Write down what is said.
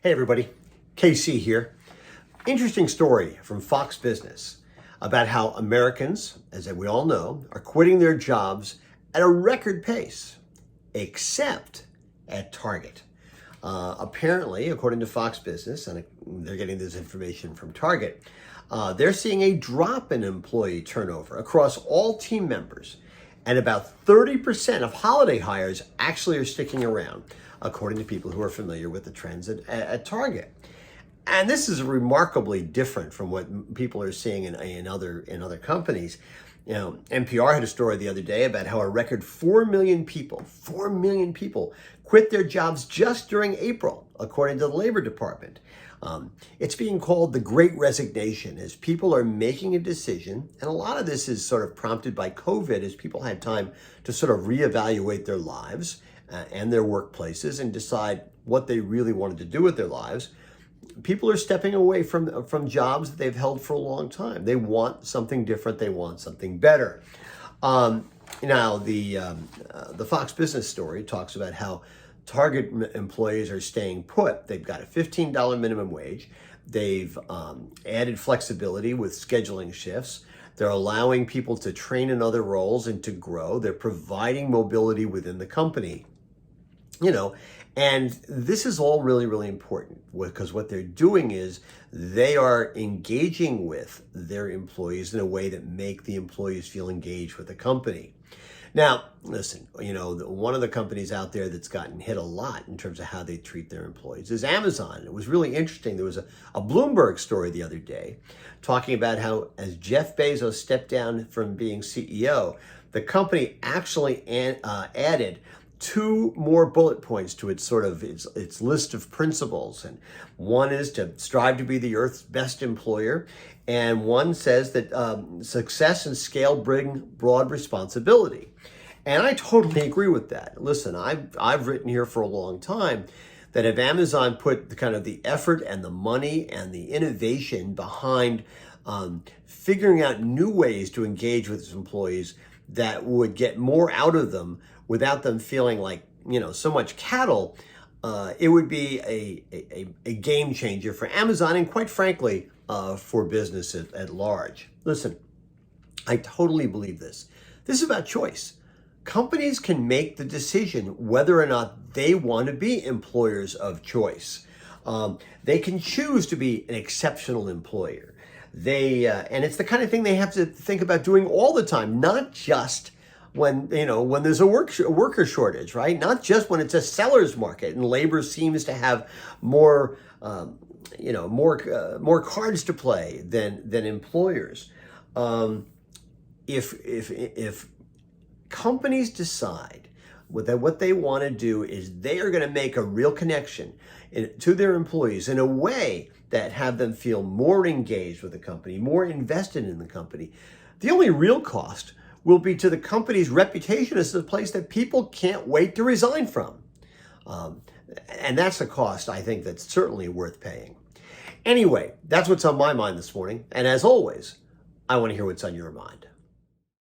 Hey everybody, KC here. Interesting story from Fox Business about how Americans, as we all know, are quitting their jobs at a record pace, except at Target. Apparently, according to Fox Business, and they're getting this information from Target, they're seeing a drop in employee turnover across all team members, and about 30% of holiday hires actually are sticking around, according to people who are familiar with the trends at Target. And this is remarkably different from what people are seeing in other companies. You know, NPR had a story the other day about how a record 4 million people quit their jobs just during April, according to the Labor Department. It's being called the Great Resignation as people are making a decision. And a lot of this is sort of prompted by COVID as people had time to sort of reevaluate their lives and their workplaces and decide what they really wanted to do with their lives. People are stepping away from jobs that they've held for a long time. They want something different. They want something better. Now, the Fox Business story talks about how Target employees are staying put. They've got a $15 minimum wage. They've added flexibility with scheduling shifts. They're allowing people to train in other roles and to grow. They're providing mobility within the company. You know, and this is all really, really important because what they're doing is they are engaging with their employees in a way that make the employees feel engaged with the company. Now, listen, you know, one of the companies out there that's gotten hit a lot in terms of how they treat their employees is Amazon. It was really interesting. There was a Bloomberg story the other day talking about how as Jeff Bezos stepped down from being CEO, the company actually added 2 more bullet points to its its list of principles. And one is to strive to be the Earth's best employer. And one says that success and scale bring broad responsibility. And I totally agree with that. Listen, I've written here for a long time that if Amazon put the effort and the money and the innovation behind figuring out new ways to engage with its employees that would get more out of them without them feeling like, you know, so much cattle, it would be a game changer for Amazon and quite frankly, for business at large. Listen, I totally believe this. This is about choice. Companies can make the decision whether or not they want to be employers of choice. They can choose to be an exceptional employer. And it's the kind of thing they have to think about doing all the time, not just when there's a worker shortage, right? Not just when it's a seller's market and labor seems to have more cards to play than employers. If companies decide that what they want to do is they are going to make a real connection to their employees in a way that have them feel more engaged with the company, more invested in the company, the only real cost will be to the company's reputation as a place that people can't wait to resign from. And that's a cost, I think, that's certainly worth paying. Anyway, that's what's on my mind this morning. And as always, I want to hear what's on your mind.